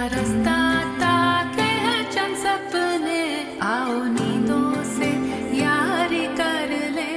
रास्ता ताके हैं चंद सपने, आओ नींदों से यारी कर ले।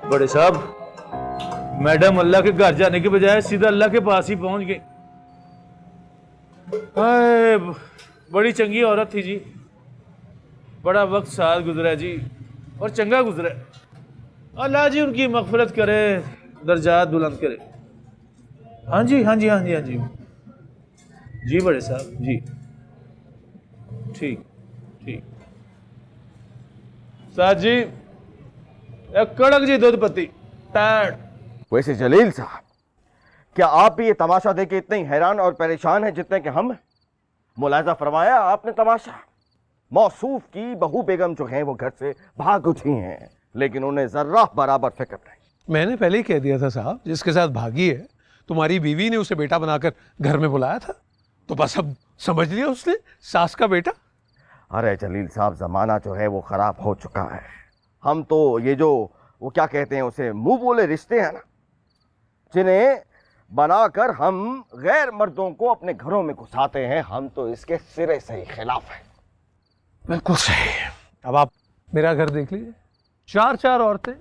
बड़े साहब, मैडम अल्लाह के घर जाने के बजाय सीधा अल्लाह के पास ही पहुंच गई। बड़ी चंगी औरत थी जी, बड़ा वक्त साथ गुजरा जी, और चंगा गुजरा। अल्लाह जी उनकी मगफरत करे, दर्जात बुलंद करे। हाँ जी हाँ जी हाँ जी हाँ जी जी बड़े साहब जी, ठीक ठीक। साहब जी एक कड़क जी दूध पत्ती टैड। वैसे जलील साहब, क्या आप भी ये तमाशा देख के इतने ही हैरान और परेशान हैं जितने कि हम? मुलाजा फरमाया आपने तमाशा। मौसूफ की बहू बेगम जो हैं वो घर से भाग उठी हैं, लेकिन उन्हें जर्रा बराबर फिक्र नहीं। मैंने पहले ही कह दिया था साहब, जिसके साथ भागी है तुम्हारी बीवी ने उसे बेटा बनाकर घर में बुलाया था, तो बस अब समझ लिया उसने सास का बेटा। अरे जलील साहब, जमाना जो है वो खराब हो चुका है। हम तो ये जो वो क्या कहते हैं उसे, मुंह बोले रिश्ते हैं ना, जिन्हें बनाकर हम गैर मर्दों को अपने घरों में घुसाते हैं, हम तो इसके सिरे से ही खिलाफ हैं। बिल्कुल सही। अब आप मेरा घर देख लीजिए, चार चार औरतें,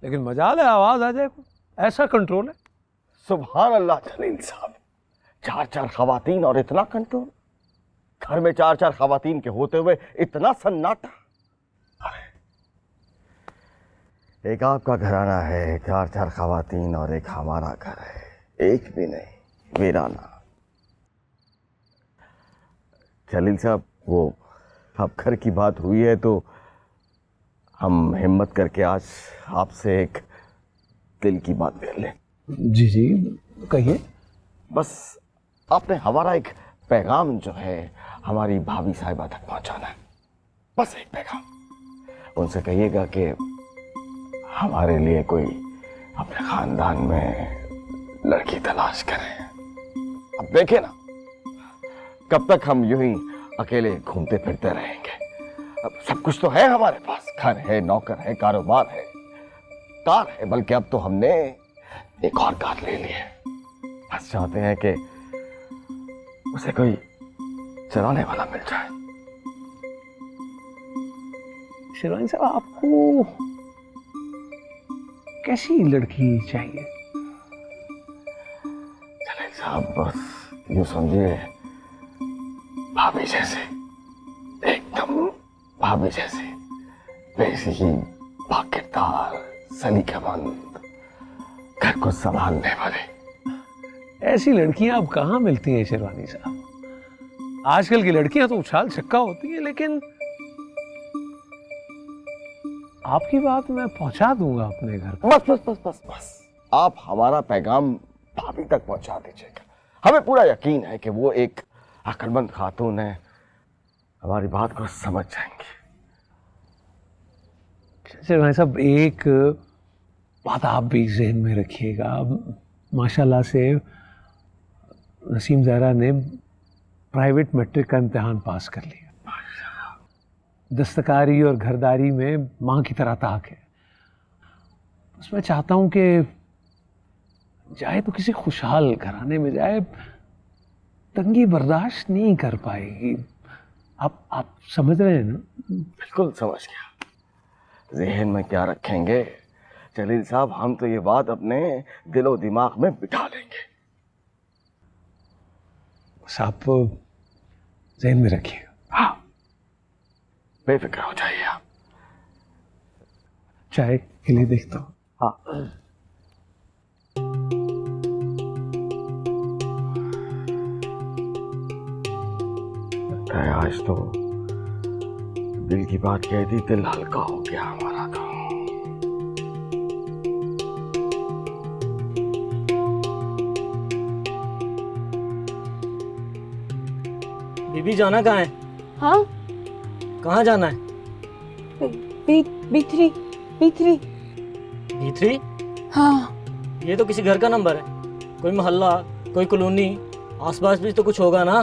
लेकिन मजाल है आवाज आ जाए, ऐसा कंट्रोल है। सुभान अल्लाह जलील साहब, चार चार खवातीन और इतना कंट्रोल, घर में चार चार खवातीन के होते हुए इतना सन्नाटा। एक आपका घराना है, चार चार खवातीन, और एक हमारा घर है, एक भी नहीं, वीराना। जलील साहब, वो अब घर की बात हुई है तो हम हिम्मत करके आज आपसे एक दिल की बात कर लें। जी जी कहिए। बस आपने हमारा एक पैगाम जो है हमारी भाभी साहिबा तक पहुंचाना है, बस एक पैगाम। उनसे कहिएगा कि हमारे लिए कोई अपने खानदान में लड़की तलाश करें। अब देखें ना, कब तक हम यूं ही अकेले घूमते फिरते रहेंगे। अब सब कुछ तो है हमारे पास, घर है, नौकर है, कारोबार है, कार है, बल्कि अब तो हमने एक और कार ले ली है। बस चाहते हैं कि उसे कोई चलाने वाला मिल जाए। शिवानी साहब, आपको कैसी लड़की चाहिए? जलील साहब, बस यूं समझिए, भाभी जैसे, एकदम भाभी जैसे, वैसी ही बाकिरदार, सलीकामंद, घर को संभालने वाले। ऐसी लड़कियां अब कहाँ मिलती हैं शेरवानी साहब? आजकल की लड़कियां तो उछाल छक्का होती हैं, लेकिन आपकी बात मैं पहुंचा दूंगा अपने घर पर। बस बस बस बस बस, आप हमारा पैगाम भाभी तक पहुंचा दीजिएगा। हमें पूरा यकीन है कि वो एक अक्लमंद खातून है, हमारी बात को समझ जाएंगी। शेरवानी साहब, एक बात आप भी ज़हन में रखिएगा। माशाल्लाह से नसीम ज़हरा ने प्राइवेट मैट्रिक का इम्तिहान पास कर लिया। दस्तकारी और घरदारी में माँ की तरह ताक है। बस मैं चाहता हूँ कि जाए तो किसी खुशहाल घराने में जाए, तंगी बर्दाश्त नहीं कर पाएगी। आप समझ रहे हैं ना? बिल्कुल समझ गया। जहन में क्या रखेंगे जलील साहब, हम तो ये बात अपने दिलो दिमाग में बिठा लेंगे। बस आप जहन में रखिएगा। हाँ, बेफिक्र हो जाइए आप। चाय के लिए देखता हूँ। हाँ, लगता है आज तो दिल की बात कह दी, दिल हल्का हो गया हमारा तो। बीबी जाना कहाँ है? हाँ, कहाँ जाना है? B3 B3? हाँ। ये तो किसी घर का नंबर है। कोई मोहल्ला, कोई कॉलोनी, आसपास भी तो कुछ होगा ना।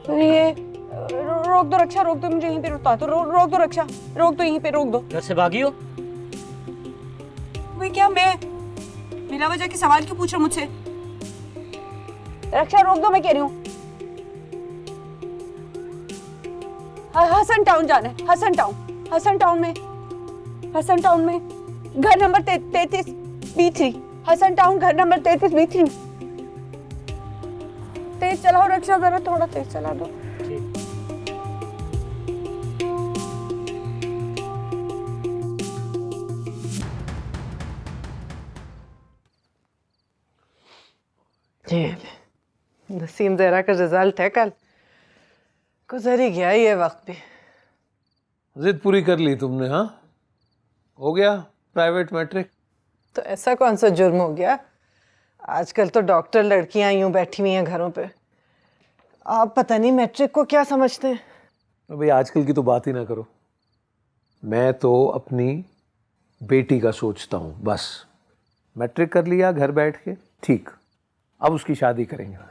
तो ये रोक दो रक्षा, रोक दो, मुझे यहीं पे रुकता तो रोक दो रक्षा, रोक दो, यहीं पे रोक दो। घर से भागी हो? भाई क्या मैं बिना वजह के सवाल क्यों पूछ रहे हो मुझसे? रक्षा रोक दो, मैं कह रही हूँ। हसन टाउन जाना है, हसन टाउन में घर नंबर 33 B3, हसन टाउन घर नंबर 33 B3। तेज चलाओ रक्षा, जरा थोड़ा तेज चला दो। नसीम जहरा का रिजल्ट है कल। गुजर ही गया ये वक्त भी। जिद पूरी कर ली तुमने? हाँ, हो गया प्राइवेट मैट्रिक। तो ऐसा कौन सा जुर्म हो गया? आजकल तो डॉक्टर लड़कियां यूं बैठी हुई हैं घरों पे। आप पता नहीं मैट्रिक को क्या समझते हैं। भाई आजकल की तो बात ही ना करो। मैं तो अपनी बेटी का सोचता हूँ बस। मैट्रिक कर लिया घर बैठ के, ठीक, अब उसकी शादी करेंगे।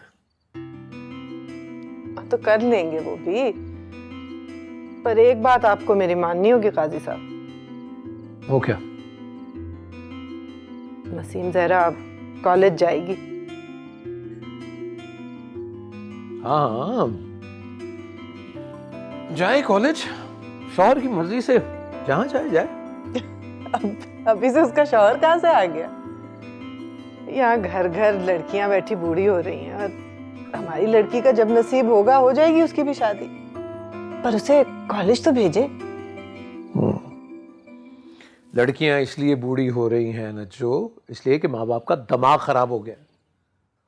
तो कर लेंगे वो भी, पर एक बात आपको मेरी माननी होगी काजी साहब। वो क्या? नसीम जहरा अब कॉलेज जाएगी। हाँ, जाए कॉलेज, शौहर की मर्जी से जहां चाहे जाए। अभी से उसका शौहर कहाँ से आ गया? यहाँ घर घर लड़कियां बैठी बूढ़ी हो रही हैं, और हमारी लड़की का जब नसीब होगा हो जाएगी उसकी भी शादी। पर उसे कॉलेज तो भेजे। लड़कियां इसलिए बूढ़ी हो रही हैं नज्जो, इसलिए कि माँ बाप का दिमाग खराब हो गया।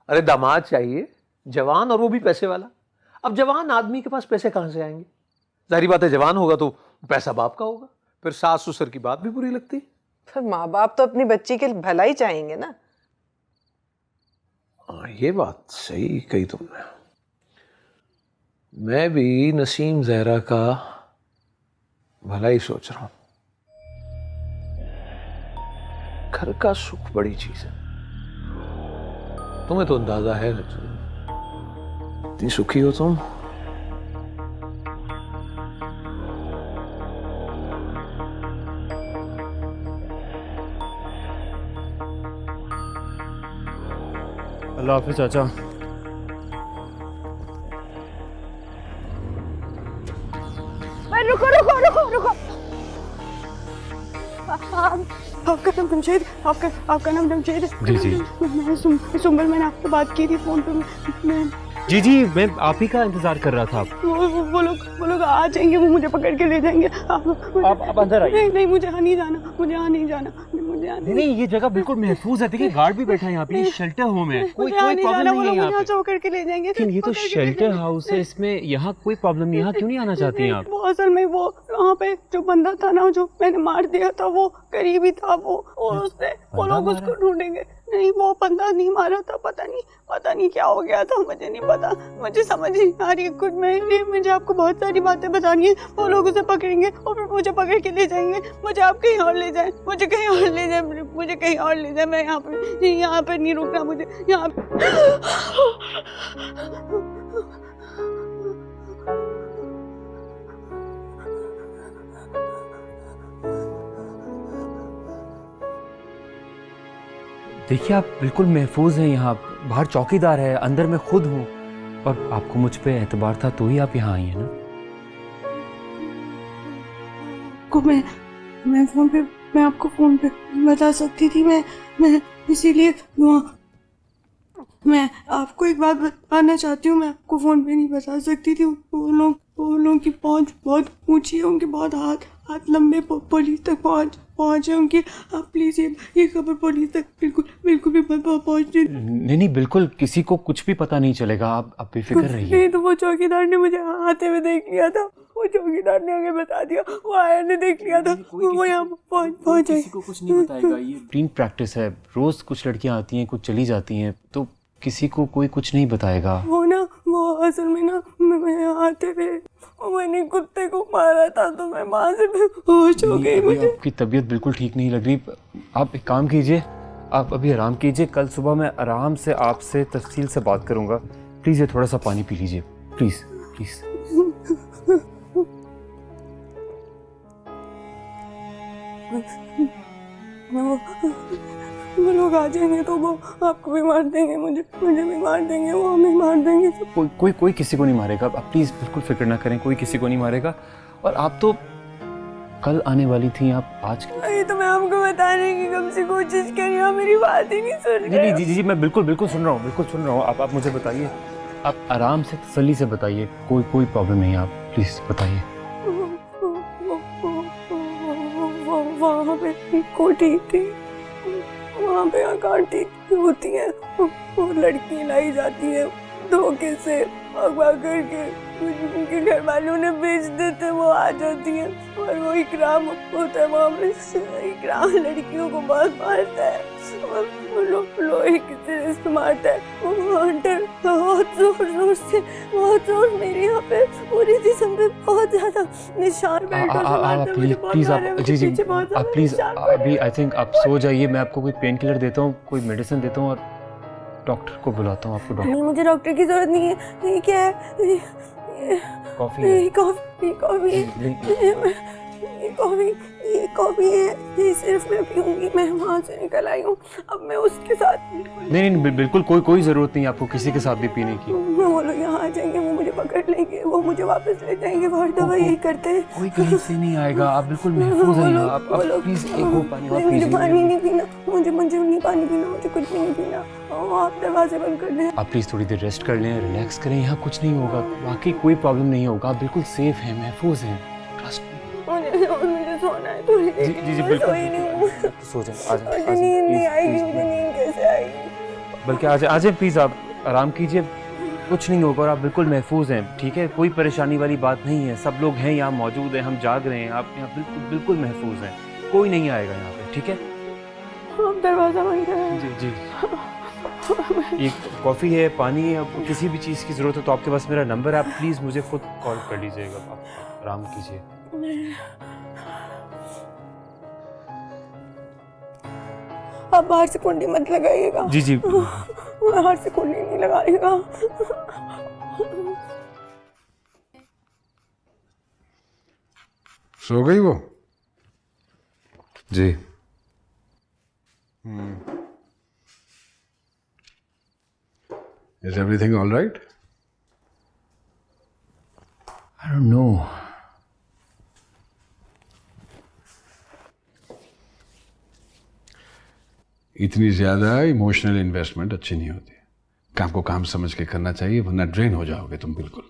अरे दामाद चाहिए जवान, और वो भी पैसे वाला। अब जवान आदमी के पास पैसे कहाँ से आएंगे? जाहिर बात है जवान होगा तो पैसा बाप का होगा, फिर सास ससुर की बात भी बुरी लगती। फिर माँ बाप तो अपनी बच्ची के भला ही चाहेंगे ना। ये बात सही कही तुमने। मैं भी नसीम जहरा का भला ही सोच रहा हूं। घर का सुख बड़ी चीज है। तुम्हें तो अंदाजा है ना, इतनी सुखी हो तुम। अल्लाह हाफिज चाचा। रुको रुको रुको रुको। आपका नाम जमशेद, आपका नाम जमशेद है? जी। मैं सुंबल, मैंने आपसे बात की थी फोन पे। मैं जी मैं आप ही का इंतजार कर रहा था। वो लोग आ जाएंगे, वो मुझे पकड़ के ले जाएंगे। आप अंदर आइए। नहीं, मुझे यहाँ नहीं जाना, मुझे यहाँ नहीं जाना। नहीं, ये जगह बिल्कुल महफूज है। देखिए गार्ड भी बैठा है यहाँ पे, ये शेल्टर होम है, कोई प्रॉब्लम नहीं है यहाँ पे। पकड़ के ले जाएंगे। लेकिन ये तो शेल्टर हाउस है, इसमें यहाँ कोई प्रॉब्लम नहीं। यहाँ क्यों नहीं आना चाहती हैं आप? वो असल में वो वहाँ पे जो बंदा था ना, जो मैंने मार दिया था, वो करीबी था वो, और उससे वो लोग उसको ढूंढेंगे। नहीं, वो बंदा नहीं मारा था। पता नहीं क्या हो गया था, मुझे नहीं पता। मुझे समझ नहीं आ रही कुछ। मुझे आपको बहुत सारी बातें बतानी है। वो लोग उसे पकड़ेंगे और फिर मुझे पकड़ के ले जाएंगे। मुझे आप कहीं और ले जाएं, मुझे कहीं और ले जाएं, मुझे कहीं और ले जाएं। मैं यहाँ पे नहीं रुकना, मुझे यहाँ देखिए आप बिल्कुल महफूज हैं यहाँ, बाहर चौकीदार है, अंदर मैं खुद हूँ, और आपको मुझ पे एतबार था तो ही आप यहाँ आई हैं ना। को मैं फोन पे, मैं आपको फोन पे बता सकती थी, मैं इसीलिए वहाँ, मैं आपको एक बात बताना चाहती हूँ, मैं आपको फोन पे नहीं बता सकती थी। वो लोगों की पहुँच बहुत ऊंची है, उनके बहुत हाथ लंबे पुलिस तक पहुँचे उनकी। आप प्लीज ये खबर पुलिस तक बिल्कुल भी पहुँचने। नहीं, बिल्कुल किसी को कुछ भी पता नहीं चलेगा, आप बेफिक्र रहिए। नहीं तो वो चौकीदार ने मुझे आते हुए देख लिया था, वो चौकीदार ने आगे बता दिया, वो आया ने देख लिया था, वो यहाँ पहुँचे। किसी को कुछ नहीं बताएगा, ये रूटीन प्रैक्टिस है, रोज कुछ लड़कियां आती हैं, कुछ चली जाती हैं, तो किसी को कोई कुछ नहीं बताएगा। वो असल में ना, मैं आते हुए मैंने कुत्ते को मारा था, तो मैं वहाँ से होश हो गई। मुझे आपकी तबीयत बिल्कुल ठीक नहीं लग रही, आप एक काम कीजिए, आप अभी आराम कीजिए, कल सुबह मैं आराम से आपसे तफसील से बात करूंगा। प्लीज़ ये थोड़ा सा पानी पी लीजिए, प्लीज़ प्लीज़। वो लोग आ जाएंगे तो वो आपको भी मार देंगे, मुझे भी मार देंगे, वो हमें मार देंगे। कोई किसी को नहीं मारेगा, आप प्लीज़ बिल्कुल फिक्र ना करें, कोई किसी को नहीं मारेगा। और आप तो कल आने वाली थी, आप आज। ये तो मैं आपको बताने की कब से कोशिश कर रही हूँ, मेरी बात ही नहीं सुन रहे। नहीं जी, मैं बिल्कुल सुन रहा हूँ, आप मुझे बताइए, आप आराम से तसल्ली से बताइए, कोई प्रॉब्लम नहीं है, आप प्लीज़ बताइए। वहाँ पे कोठी थी, वहाँ पे आंटी होती हैं, वो लड़की लाई जाती है धोखे से, अगवा करके उनके घर वालों ने बेच देते, वो आ जाती है, और वो इकराम होता है वहाँ पे। इकराम लड़कियों को बहुत मारता है, वो लोहे की सिरे से मारता है, वो हंटर बहुत जोर मेरे यहाँ पे पूरी जिस्म पे बहुत ज्यादा निशान बेल्टों से मारता है। मुझे बहुत प्लीज़ मारा है, आप मुझे जी पीछे बहुत ज्यादा प्लीज़ निशान पड़े अभी हैं। आई थिंक आप सो जाइए, मैं आपको कोई पेन किलर देता हूँ, कोई मेडिसिन देता हूँ, और डॉक्टर को बुलाता हूँ आपको। डॉक्टर नहीं, मुझे डॉक्टर की जरूरत नहीं है। ये क्या है? कॉफ़ी है। ये कॉफी है, ये सिर्फ मैं पीऊंगी, मैं वहाँ से निकल आई हूँ, अब मैं उसके साथ नहीं, बिल्कुल कोई ज़रूरत नहीं आपको किसी के साथ भी पीने की। वो लोग यहाँ आ जाएंगे, वो मुझे पकड़ लेंगे, वो मुझे वापस ले जाएंगे, हर दफा यही करते हैं। कोई कहीं से नहीं आएगा, आप बिल्कुल महफूज हैं यहाँ, आप प्लीज़ एक वो पानी आप मुझे कीजिए। पानी नहीं पीना, मुझे नहीं पानी पीना, मुझे कुछ भी नहीं पीना, आप दरवाजे बंद कर दें। आप प्लीज़ थोड़ी देर रेस्ट कर लें, रिलैक्स करें, यहाँ कुछ नहीं होगा, वाकई कोई प्रॉब्लम नहीं होगा, आप बिल्कुल सेफ हैं, महफूज हैं, ट्रस्ट मुझे सोना है थोड़ी देर। जी बिल्कुल, सो जाए, आ जाए, मुझे नींद नहीं आएगी, मुझे नींद कैसे आएगी? बल्कि आ जाए प्लीज़, आप आराम कीजिए, कुछ नहीं होगा, और आप बिल्कुल महफूज हैं, ठीक है, कोई परेशानी वाली बात नहीं है, सब लोग हैं यहाँ मौजूद हैं, हम जाग रहे हैं, आप यहाँ बिल्कुल महफूज हैं, कोई नहीं आएगा यहाँ पे, ठीक है। आप दरवाजा बंद करें। जी ये कॉफ़ी है, पानी है, अब किसी भी चीज़ की ज़रूरत हो तो आपके पास मेरा नंबर है, आप प्लीज़ मुझे खुद कॉल कर लीजिएगा, आप आराम कीजिए। आप बाहर से कुंडी मत लगाइएगा। जी बाहर से कुंडी नहीं लगाइएगा। सो गई वो? जी। Is everything all right? I don't know. इतनी ज़्यादा इमोशनल इन्वेस्टमेंट अच्छी नहीं होती, काम को काम समझ के करना चाहिए, वरना ड्रेन हो जाओगे तुम बिल्कुल।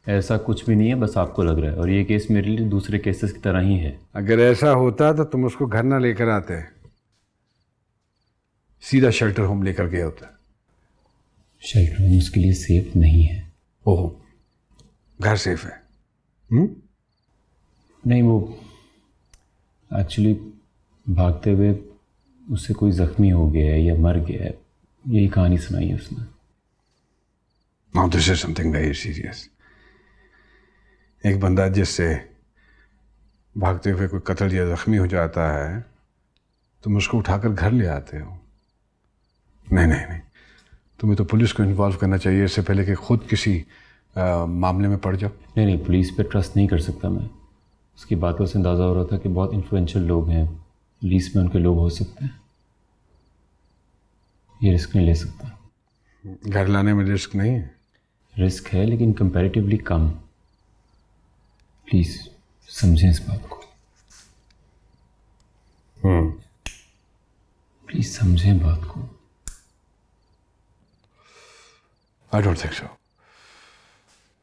ऐसा कुछ भी नहीं है, बस आपको लग रहा है, और ये केस मेरे लिए दूसरे केसेस की तरह ही है। अगर ऐसा होता तो तुम उसको घर ना लेकर आते, सीधा शेल्टर होम लेकर गए होता। शेल्टर होम उसके लिए सेफ नहीं है। ओह, घर सेफ है? नहीं, वो एक्चुअली भागते हुए उससे कोई जख्मी हो गया है या मर गया है, यही कहानी सुनाई है उसने। Now this is something very serious. एक बंदा जिससे भागते हुए कोई कत्ल या जख्मी हो जाता है, तुम उसको उठाकर घर ले आते हो। नहीं, तुम्हें तो पुलिस को इन्वॉल्व करना चाहिए इससे पहले कि खुद किसी मामले में पड़ जाओ। नहीं, पुलिस पे ट्रस्ट नहीं कर सकता मैं। उसकी बातों से अंदाज़ा हो रहा था कि बहुत इन्फ्लुएंशियल लोग हैं, पुलिस में उनके लोग हो सकते हैं। ये रिस्क नहीं ले सकता। घर लाने में रिस्क नहीं है? रिस्क है लेकिन कंपैरेटिवली कम। प्लीज़ समझें इस बात को। प्लीज़ समझें बात को। I don't think so.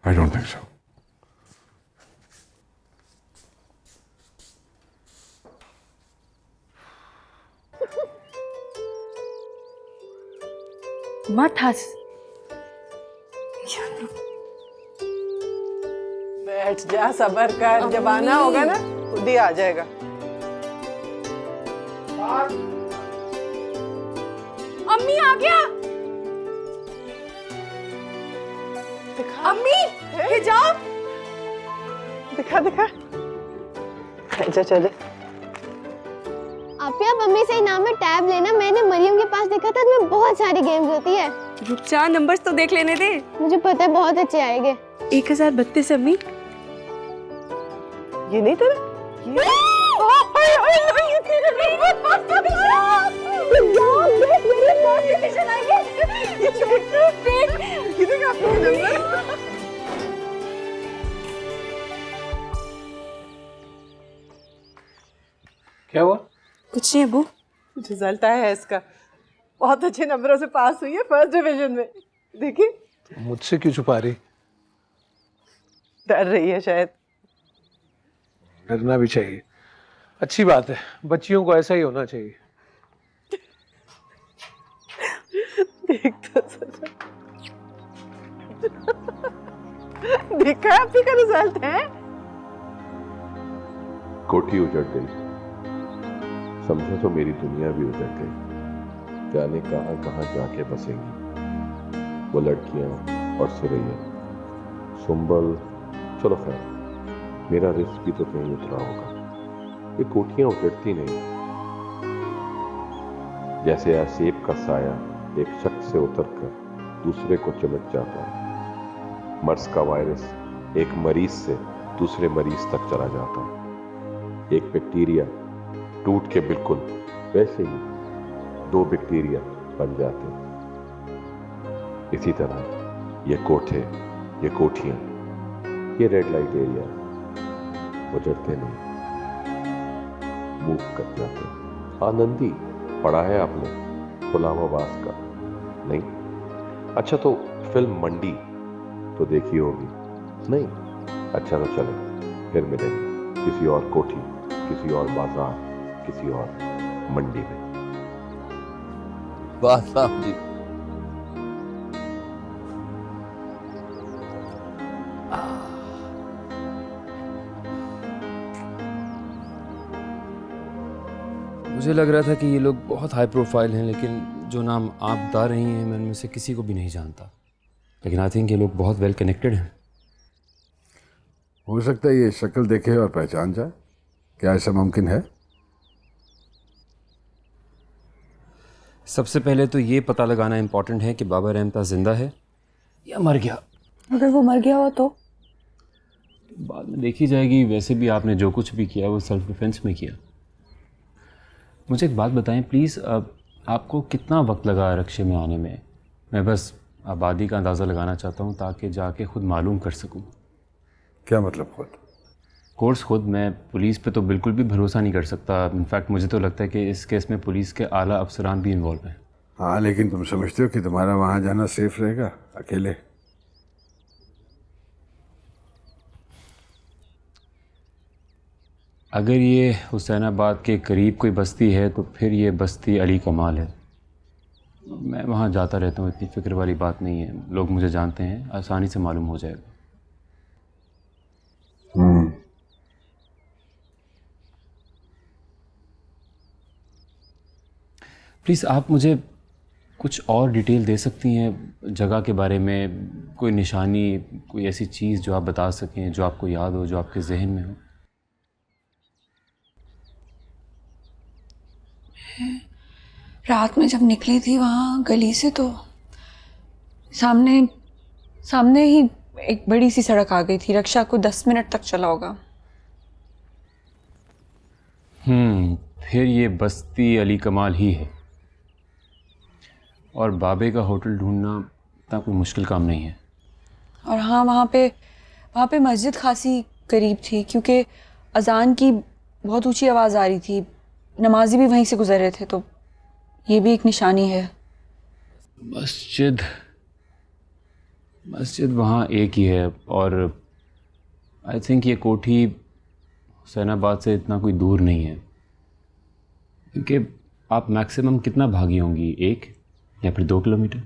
I don't think so. मत हंस। बैठ जा, सबर कर, जब आना होगा ना खुद ही आ जाएगा। अम्मी आ गया। दिखा अम्मी हिजाब। दिखा दिखा। अच्छा चले। आप मम्मी से इनाम में टैब लेना। मैंने मरियम के पास देखा था, इसमें बहुत सारी गेम्स होती है। रुक जा, नंबर्स तो देख लेने दे। मुझे पता है बहुत अच्छे आएंगे। 1032 अम्मी। ये नहीं तेरा? क्या हुआ? कुछ नहीं अबू। रिजल्ट आया है इसका, बहुत अच्छे नंबरों से पास हुई है फर्स्ट डिवीजन में। देखी, मुझसे क्यों छुपा रही? डर रही है शायद। डरना भी चाहिए, अच्छी बात है। बच्चियों को ऐसा ही होना चाहिए। देख तो सच। देखा आपकी का रिजल्ट है। कोठी उजड़ गई, समझो तो मेरी दुनिया भी उजड़ गई। जाने कहाँ कहाँ जाके बसेंगी वो लड़कियां और सुरैया, सुंबल। चलो खैर, मेरा रिस्क भी तो कहीं उतरा होगा। ये कोठियां उजड़ती नहीं, जैसे सेब का साया एक शख्स से उतरकर दूसरे को चिमट जाता है। मर्स का वायरस एक मरीज से दूसरे मरीज तक चला जाता है। एक बैक्टीरिया टूट के बिल्कुल वैसे ही 2 बैक्टीरिया बन जाते हैं। इसी तरह ये कोठे, ये कोठियां, ये रेड लाइट एरिया उजड़ते नहीं, मूव कर जाते हैं। आनंदी पढ़ा है आपने गुलाम अब्बास का? नहीं? अच्छा, तो फिल्म मंडी तो देखी होगी? नहीं? अच्छा, तो चलो फिर मिलेंगे किसी और कोठी, किसी और बाजार, किसी और मंडी में। वाह साहब जी, मुझे लग रहा था कि ये लोग बहुत हाई प्रोफाइल हैं, लेकिन जो नाम आप बता रही हैं मैं उनमें से किसी को भी नहीं जानता। लेकिन आई थिंक ये लोग बहुत वेल कनेक्टेड हैं। हो सकता है ये शक्ल देखे और पहचान जाए। क्या ऐसा मुमकिन है? सबसे पहले तो ये पता लगाना इम्पोर्टेंट है कि बाबा रहमता जिंदा है या मर गया। अगर वो मर गया हो तो बाद में देखी जाएगी। वैसे भी आपने जो कुछ भी किया वो सेल्फ डिफेंस में किया। मुझे एक बात बताएं प्लीज़, आपको कितना वक्त लगा रक्शे में आने में? मैं बस आबादी का अंदाज़ा लगाना चाहता हूँ ताकि जाके खुद मालूम कर सकूँ। क्या मतलब खुद? कोर्स खुद। मैं पुलिस पे तो बिल्कुल भी भरोसा नहीं कर सकता। इनफैक्ट मुझे तो लगता है कि इस केस में पुलिस के आला अफसरान भी इन्वॉल्व हैं। हाँ, लेकिन तुम समझते हो कि तुम्हारा वहाँ जाना सेफ रहेगा अकेले? अगर ये हुसैनाबाद के करीब कोई बस्ती है तो फिर ये बस्ती अली कमाल है। मैं वहाँ जाता रहता हूँ, इतनी फ़िक्र वाली बात नहीं है। लोग मुझे जानते हैं, आसानी से मालूम हो जाएगा। प्लीज़ आप मुझे कुछ और डिटेल दे सकती हैं जगह के बारे में? कोई निशानी, कोई ऐसी चीज़ जो आप बता सकें, जो आपको याद हो, जो आपके जहन में हो? रात में जब निकली थी वहाँ गली से, तो सामने ही एक बड़ी सी सड़क आ गई थी। रक्षा को 10 मिनट तक चला होगा। फिर ये बस्ती अली कमाल ही है। और बाबे का होटल ढूंढना इतना कोई मुश्किल काम नहीं है। और हाँ, वहाँ पे मस्जिद खासी करीब थी, क्योंकि अजान की बहुत ऊंची आवाज़ आ रही थी, नमाजी भी वहीं से गुजर रहे थे, तो ये भी एक निशानी है। मस्जिद वहाँ एक ही है, और आई थिंक ये कोठी हुसैनाबाद से इतना कोई दूर नहीं है, क्योंकि आप मैक्सिमम कितना भागी होंगी, 1 या फिर 2 किलोमीटर।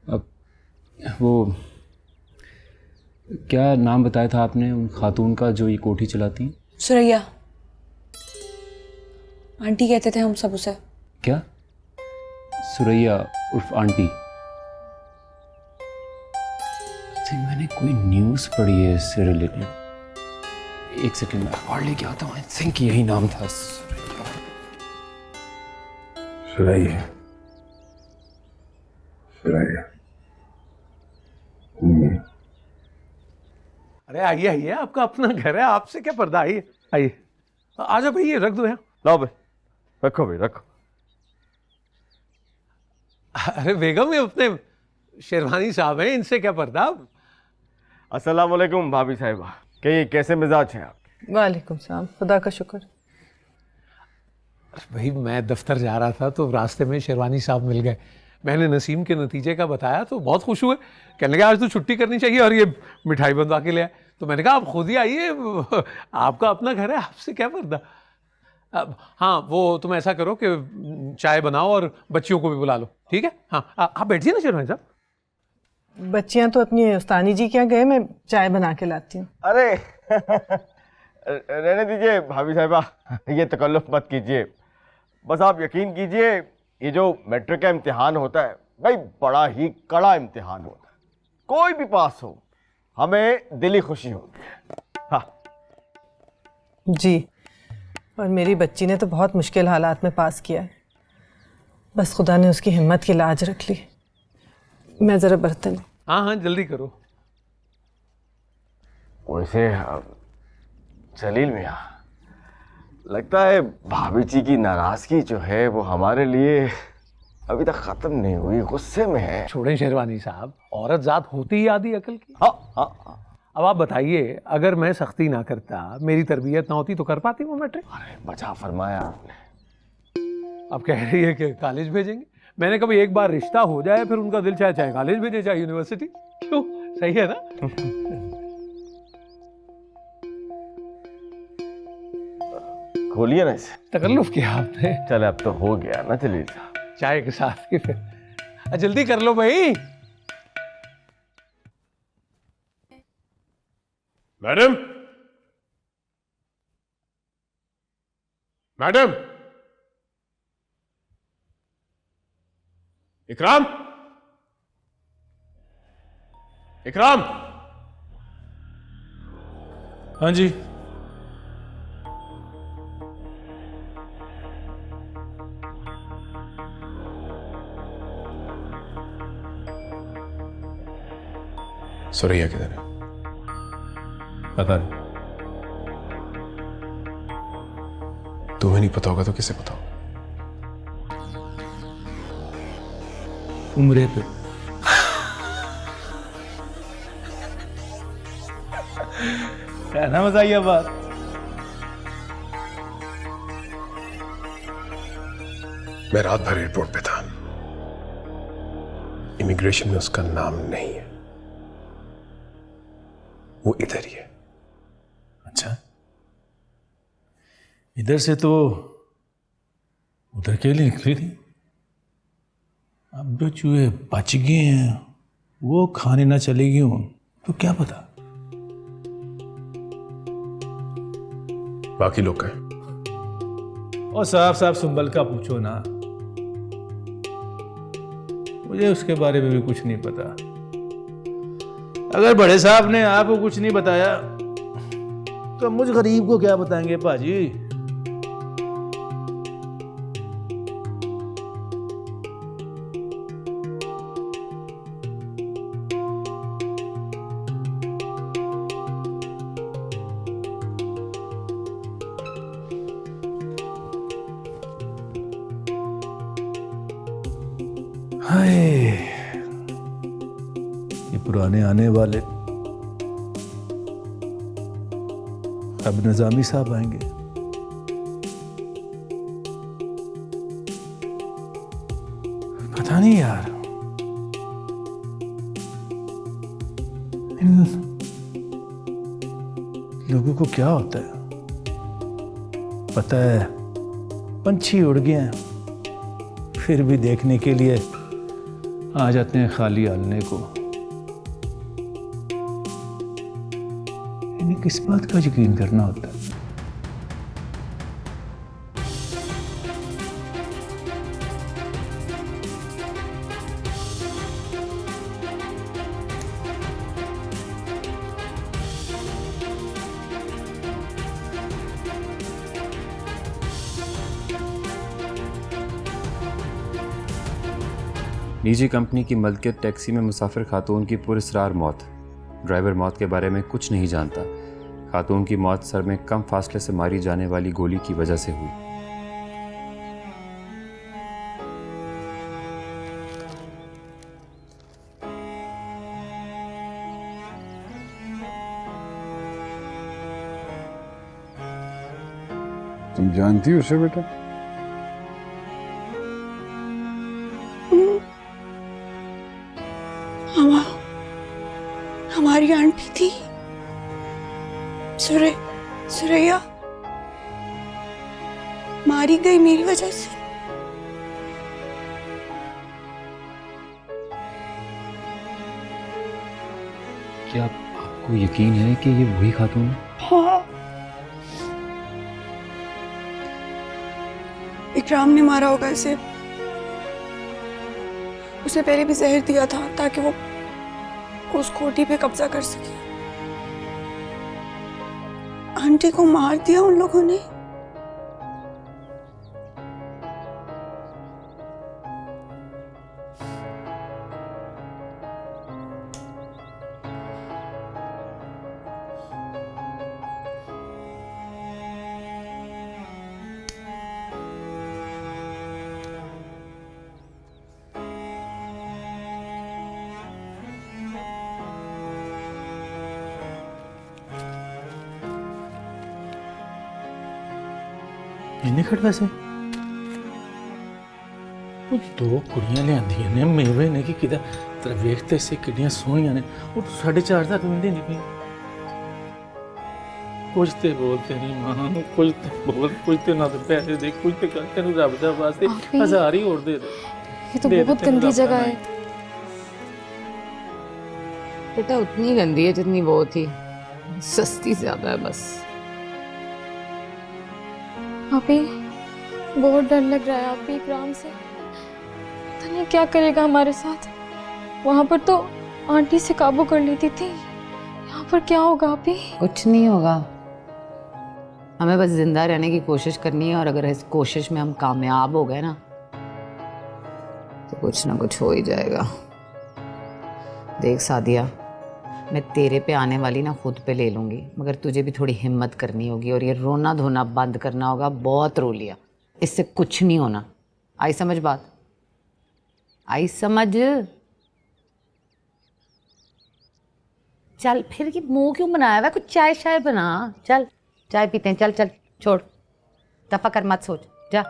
अब वो क्या नाम बताया था आपने उन खातून का जो ये कोठी चलाती हैं? सुरैया आंटी कहते थे हम सब उसे। क्या? सुरैया उर्फ आंटी। थिंक मैंने कोई न्यूज़ पढ़ी है इससे रिलेटेड। एक सेकंड में अखबार लेके आता हूँ। आई थिंक यही नाम था, सुरैया। अरे आइए आइए, आपका अपना घर है, आपसे क्या पर्दा। आइए आइए, आ जाओ भाई, ये रख दो यहाँ। लाओ भाई, रखो भाई रखो। अरे बेगम, ये अपने शेरवानी साहब हैं, इनसे क्या पर्दा। अस्सलाम वालेकुम भाभी साहिबा, कहिए कैसे मिजाज हैं आपके? वालेकुम सलाम, खुदा का शुक्र। भाई मैं दफ्तर जा रहा था तो रास्ते में शेरवानी साहब मिल गए। मैंने नसीम के नतीजे का बताया तो बहुत खुश हुए, कहने लगे आज तो छुट्टी करनी चाहिए और ये मिठाई बनवा के ले आए। तो मैंने कहा आप खुद ही आइए, आपका अपना घर है, आपसे क्या पर्दा। अब हाँ, वो तुम ऐसा करो कि चाय बनाओ और बच्चियों को भी बुला लो, ठीक है? हाँ, आप बैठिए ना शेरवानी साहब। बच्चियां तो अपनी उस्तानी जी क्या गए, मैं चाय बना के लाती हूँ। अरे रहने दीजिए भाभी साहिबा, ये तकल्लुफ मत कीजिए। बस आप यकीन कीजिए, ये जो मैट्रिक का इम्तिहान होता है भाई, बड़ा ही कड़ा इम्तिहान होता है। कोई भी पास हो, हमें दिली खुशी होती है। हाँ जी, और मेरी बच्ची ने तो बहुत मुश्किल हालात में पास किया है, बस खुदा ने उसकी हिम्मत की लाज रख ली। मैं ज़रा बर्तन। हाँ हाँ, जल्दी करो। वैसे जलील मियाँ, लगता है भाभी जी की नाराज़गी जो है वो हमारे लिए अभी तक ख़त्म नहीं हुई, गुस्से में है। छोड़ें शेरवानी साहब, औरत जात होती ही आधी अकल की। हाँ। अब आप बताइए, अगर मैं सख्ती ना करता, मेरी तरबियत ना होती तो कर पाती वो मैट्रिक? अरे बचा फरमाया आपने। अब कह रही है कि कॉलेज भेजेंगे। मैंने कभी एक बार रिश्ता हो जाए फिर उनका दिल चाहे कॉलेज भेजे चाहे यूनिवर्सिटी। क्यों, सही है ना? खोलिए ना इसे। तकल्लुफ किया आपने। चले अब तो हो गया ना जलील साहब, चाय के साथ ही फिर। जल्दी कर लो भाई। मैडम, मैडम, इकराम, इकराम। हाँ जी। सुरैया किधर है? पता नहीं। तुम्हें नहीं पता होगा तो किसे पता होगा? उम्रे पे। है ना मजाइया बात। मैं रात भर एयरपोर्ट पे था, इमिग्रेशन में उसका नाम नहीं है, वो इधर ही है। अच्छा, इधर से तो उधर के लिए निकली थी। अब जो चूहे बच गए हैं वो खाने ना चलेगी हूं तो क्या पता। बाकी लोग कहें। और साहब सुंबल का पूछो ना, मुझे उसके बारे में भी कुछ नहीं पता। अगर बड़े साहब ने आपको कुछ नहीं बताया तो मुझ गरीब को क्या बताएंगे पाजी। हाय, ये पुराने आने वाले अब निजामी साहब आएंगे। पता नहीं यार, इन लोगों को क्या होता है। पता है, पंछी उड़ गए हैं, फिर भी देखने के लिए आ जाते हैं खाली आलने को। इन्हें किस बात का यकीन करना होता है? निजी कंपनी की मलकियत टैक्सी में मुसाफिर खातून की पुरस्रार मौत। ड्राइवर मौत के बारे में कुछ नहीं जानता। खातून की मौत सर में कम फासले से मारी जाने वाली गोली की वजह से हुई। तुम जानती हो उसे बेटा? हमारी आंटी थी सुरैया, मारी गई मेरी वजह से। क्या आपको यकीन है कि ये वही खातून है? हाँ, इकराम ने मारा होगा इसे। उसे पहले भी जहर दिया था ताकि वो उस कोठी पे कब्जा कर सके। आंटी को मार दिया उन लोगों ने। निकट वैसे वो दो कुड़ियां लियांदियां ने मेवे ने कि किदा तेरा वेखते से किड्डियां सोहणियां ने। वो 4:30 तक मिलदी नहीं पई। कुछ ते बोलते नहीं मां, कुछ ते बोल, कुछ ते ना तो पैसे दे, कुछ ते कर तेनू रब दा वास्ते 1000 ही और दे दे। ये तो बहुत गंदी जगह है। बेटा उतनी गंदी है जितनी वो थी, सस्ती ज्यादा है बस। अभी बहुत डर लग रहा है अभी इकराम से। पता नहीं क्या करेगा हमारे साथ। वहाँ पर तो आंटी से काबू कर लेती थी, यहाँ पर क्या होगा अभी? कुछ नहीं होगा, हमें बस जिंदा रहने की कोशिश करनी है। और अगर इस कोशिश में हम कामयाब हो गए ना तो कुछ ना कुछ हो ही जाएगा। देख सादिया, मैं तेरे पे आने वाली ना खुद पे ले लूंगी, मगर तुझे भी थोड़ी हिम्मत करनी होगी और ये रोना धोना बंद करना होगा। बहुत रो लिया, इससे कुछ नहीं होना। आई समझ बात? आई समझ? चल फिर कि मुंह क्यों बनाया हुआ? कुछ चाय शाय बना। चल चाय पीते हैं। चल चल छोड़, दफा कर, मत सोच, जा।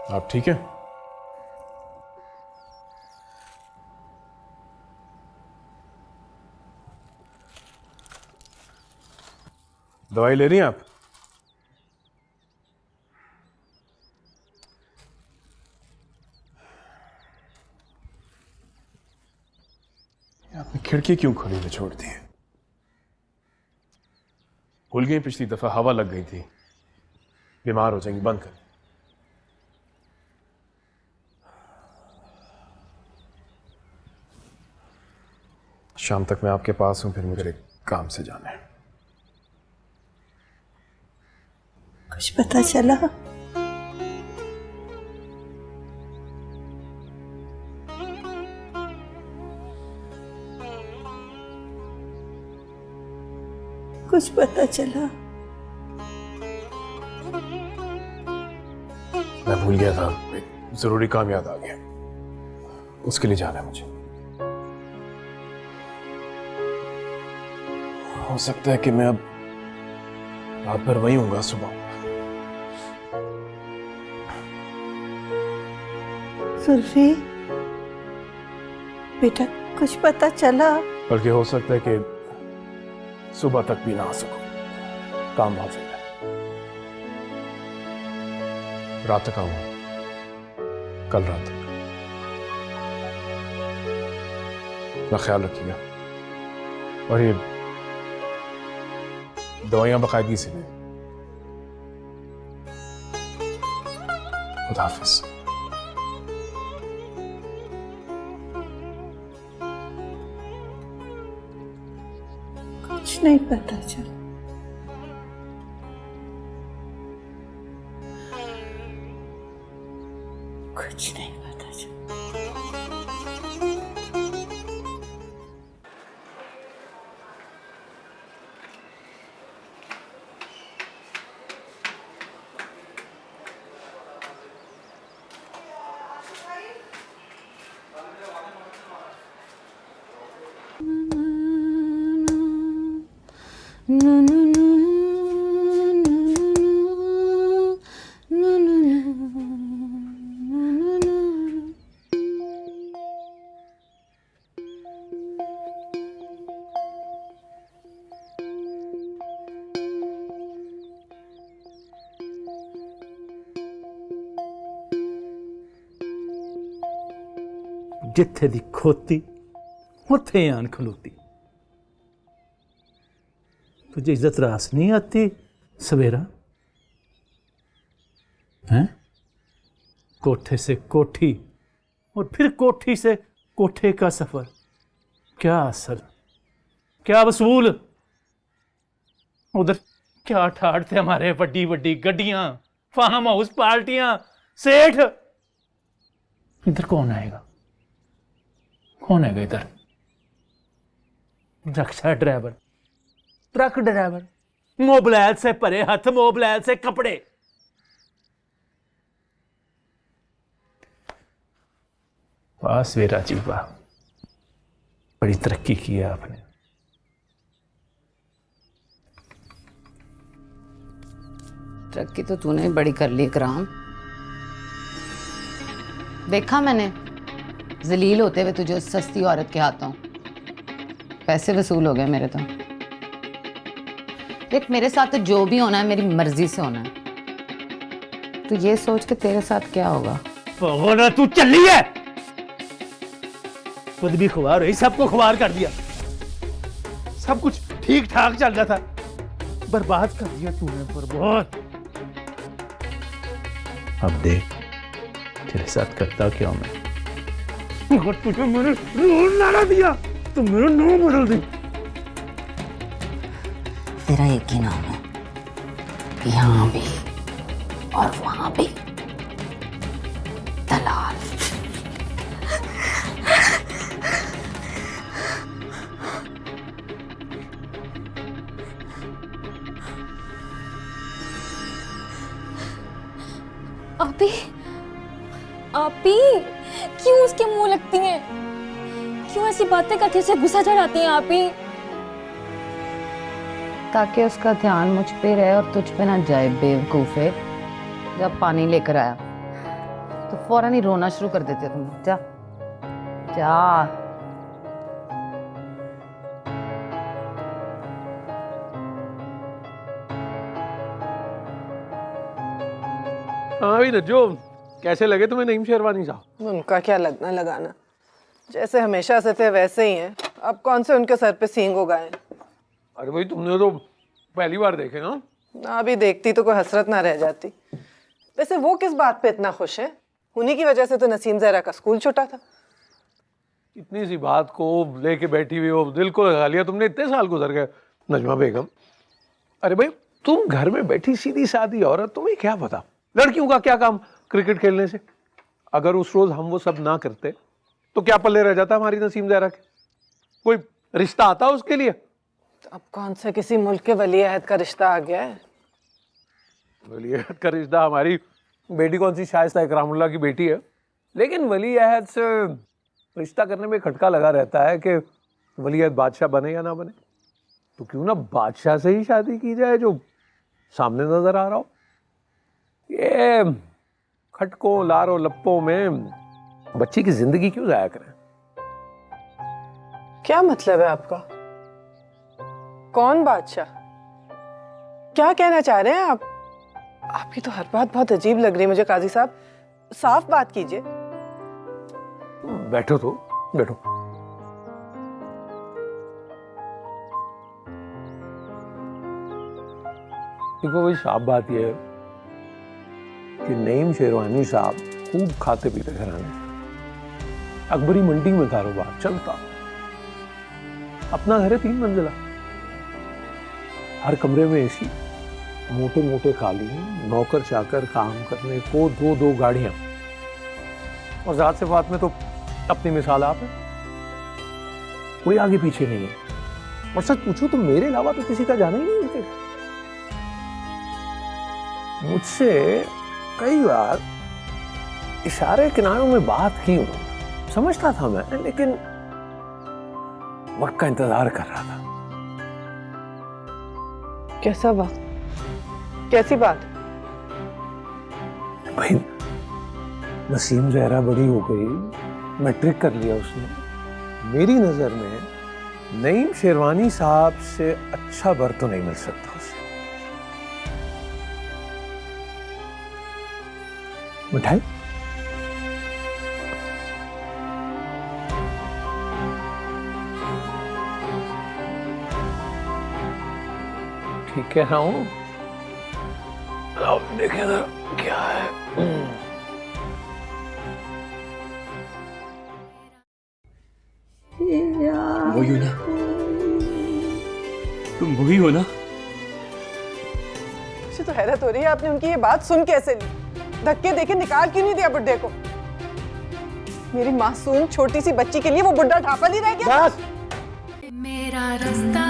आप ठीक है? दवाई ले रही हैं आप? आपने खिड़की क्यों खुली हुई छोड़ दी? भूल गई पिछली दफा हवा लग गई थी, बीमार हो जाएंगी, बंद कर। शाम तक मैं आपके पास हूं, फिर मुझे एक काम से जाना है। कुछ पता चला? कुछ पता चला? मैं भूल गया था, एक जरूरी काम याद आ गया, उसके लिए जाना है मुझे। हो सकता है कि मैं अब रात भर वहीं होऊंगा, सुबह। सुल्फी बेटा, कुछ पता चला? बल्कि हो सकता है कि सुबह तक भी ना आ सकूं, काम बहुत ज्यादा है। रात तक आऊंगा, कल रात तक। अपना ख्याल रखिएगा और ये दवाइयां बाकायदगी से लें। खुदा हाफिज। कुछ नहीं पता चला। कुछ नहीं पता चला। जिथे दी खोती उथे आन खलोती। तुझे इज्जत रास नहीं आती सवेरा? हैं? कोठे से कोठी और फिर कोठी से कोठे का सफर, क्या असर, क्या वसूल। उधर क्या ठाठ थे हमारे, बड़ी बड़ी गड्डियां, फार्म हाउस पार्टियां, सेठ। इधर कौन आएगा? कौन है इधर? रक्षा ड्राइवर, ट्रक ड्राइवर, मोबाइल से परे हाथ, मोबाइल से कपड़े। वाह सवेरा जी वाह, बड़ी तरक्की की है आपने। तरक्की तो तूने बड़ी कर ली इकराम। देखा मैंने जलील होते हुए तुझे उस सस्ती औरत के हाथों। पैसे वसूल हो गए मेरे तो। देख, मेरे साथ तो जो भी होना है मेरी मर्जी से होना है। तो ये सोच के तेरे साथ क्या होगा? भगोना तू चली है, खुद भी खुआर हुई, सबको खुआर कर दिया। सब कुछ ठीक ठाक चल रहा था, बर्बाद कर दिया तूने, बर्बाद। अब देख तेरे साथ करता क्या मैं। अगर तुझे मैंने रोल ना दिया तो मेरा नाम बदल दे। तेरा एक ही नाम है, यहाँ भी और वहां भी, दलाल। आपी, आपी, क्यों उसके मुंह लगती हैं? क्यों ऐसी बातें करके उसे गुस्सा चढ़ाती हैं आपी? ताकि उसका ध्यान मुझ पे रहे और तुझ पे ना जाए बेवकूफे। जब पानी लेकर आया तो फौरन ही रोना शुरू कर देते तुम। जा जा। हाँ भी नज्जो, कैसे लगे तुम्हें नईम शेरवानी साहब? उनका क्या लगना लगाना, जैसे हमेशा से थे वैसे ही हैं। अब कौन से उनके सर पे सींग उगाए? अरे भाई तुमने तो पहली बार देखे ना। ना भी देखती तो कोई हसरत ना रह जाती। वैसे वो किस बात पे इतना खुश है? उन्हीं की वजह से तो नसीम जहरा का स्कूल छूटा था। इतनी सी बात को लेके बैठी हुई हो, दिल को लगा लिया तुमने। इतने साल गुजर गए नजमा बेगम। अरे भाई तुम घर में बैठी सीधी सादी औरत, तुम्हें क्या पता लड़कियों का क्या काम क्रिकेट खेलने से। अगर उस रोज हम वो सब ना करते तो क्या पल्ले रह जाता हमारी नसीम ज़हरा के? कोई रिश्ता आता उसके लिए? अब कौन सा किसी मुल्क के वली अहद का रिश्ता आ गया है? वली अहद का रिश्ता, हमारी बेटी कौन सी शाइस्ता इकरामुल्लाह की बेटी है, लेकिन वली अहद से रिश्ता करने में खटका लगा रहता है कि वली अहद बादशाह बने या ना बने। तो क्यों ना बादशाह से ही शादी की जाए जो सामने नजर आ रहा हो। ये खटकों लारों लप्पों में बच्ची की जिंदगी क्यों जाया करें? क्या मतलब है आपका? कौन बादशाह? क्या कहना चाह रहे हैं आप? आपकी तो हर बात बहुत अजीब लग रही है मुझे काजी साहब, साफ बात कीजिए। बैठो तो बैठो। देखो भाई, साफ बात यह है कि नईम शेरवानी साहब खूब खाते पीते घराने, अकबरी मंडी में कारोबार चलता, अपना घर है 3 मंजिला, हर कमरे में एसी, मोटे मोटे कालीन, नौकर चाकर काम करने को 2-2 गाड़ियां, और जात से बात में तो अपनी मिसाल आप है, कोई आगे पीछे नहीं है। और सच पूछो तो मेरे अलावा तो किसी का जाना ही नहीं उनके। मुझसे कई बार इशारे किनारों में बात की समझता था मैं, लेकिन वक्त का इंतजार कर रहा था। कैसा बात? कैसी बात? भाई नसीम ज़हरा बड़ी हो गई, मैट्रिक कर लिया उसने, मेरी नजर में नईम शेरवानी साहब से अच्छा बर तो नहीं मिल सकता उसे। मिठाई? ठीक कह रहा हूं? अब देखें जरा क्या है। वही हो ना? तुम वही हो ना? मुझे तो हैरत हो रही है, आपने उनकी ये बात सुन कैसे ली? धक्के देके निकाल क्यों नहीं दिया बुड्ढे को? मेरी मासूम छोटी सी बच्ची के लिए वो बुड्ढा ढापल ही रह गया। मेरा रास्ता